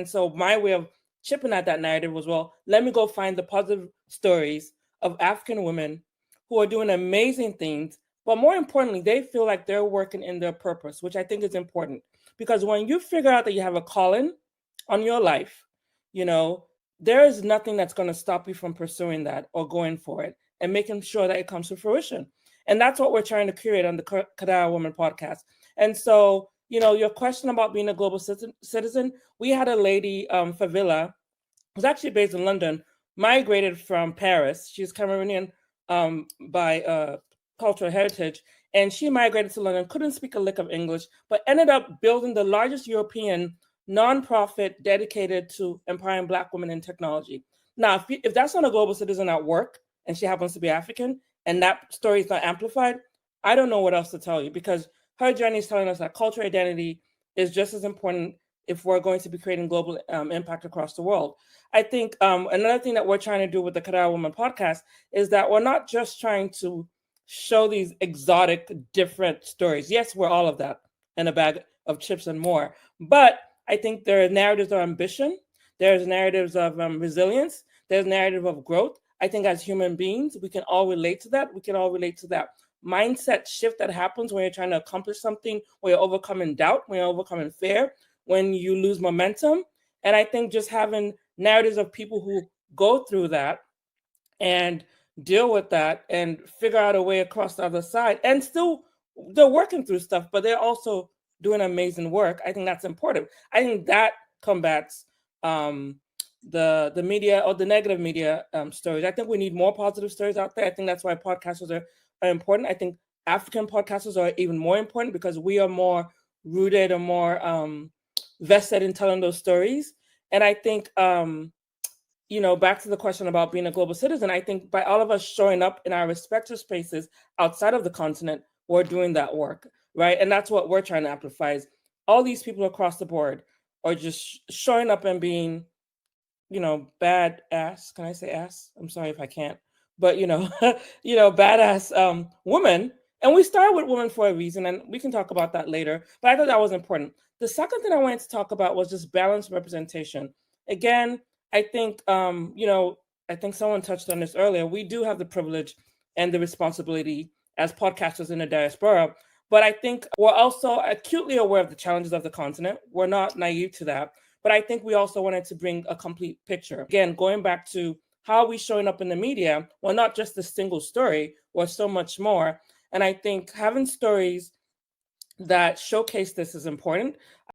And so my way of chipping at that narrative was, well, let me go find the positive stories of African women who are doing amazing things, but more importantly, they feel like they're working in their purpose, which I think is important. Because when you figure out that you have a calling on your life, there is nothing that's going to stop you from pursuing that or going for it and making sure that it comes to fruition. And that's what we're trying to create on the Kadara Woman podcast. And so, your question about being a global citizen, we had a lady, Favila, who's actually based in London, migrated from Paris. She's Cameroonian by cultural heritage. And she migrated to London, couldn't speak a lick of English, but ended up building the largest European nonprofit dedicated to empowering Black women in technology. Now, if that's not a global citizen at work and she happens to be African and that story is not amplified, I don't know what else to tell you, because her journey is telling us that cultural identity is just as important if we're going to be creating global impact across the world. I think another thing that we're trying to do with the Kadara Woman podcast is that we're not just trying to show these exotic, different stories. Yes, we're all of that and a bag of chips and more. But I think there are narratives of ambition. There's narratives of resilience. There's narrative of growth. I think as human beings, we can all relate to that. We can all relate to that mindset shift that happens when you're trying to accomplish something, when you're overcoming doubt, when you're overcoming fear, when you lose momentum. And I think just having narratives of people who go through that and deal with that and figure out a way across the other side, and still they're working through stuff, but they're also doing amazing work. I think that's important. I think that combats the media or the negative media stories. I think we need more positive stories out there. I think that's why podcasters are important. I think African podcasters are even more important because we are more rooted or more vested in telling those stories. And I think, back to the question about being a global citizen, I think by all of us showing up in our respective spaces outside of the continent, we're doing that work, right? And that's what we're trying to amplify is all these people across the board are just showing up and being, badass. Can I say ass? I'm sorry if I can't. But, badass women. And we started with women for a reason, and we can talk about that later. But I thought that was important. The second thing I wanted to talk about was just balanced representation. Again, I think, I think someone touched on this earlier. We do have the privilege and the responsibility as podcasters in the diaspora, but I think we're also acutely aware of the challenges of the continent. We're not naive to that, but I think we also wanted to bring a complete picture. Again, going back to how are we showing up in the media? Well, not just a single story, or so much more. And I think having stories that showcase this is important.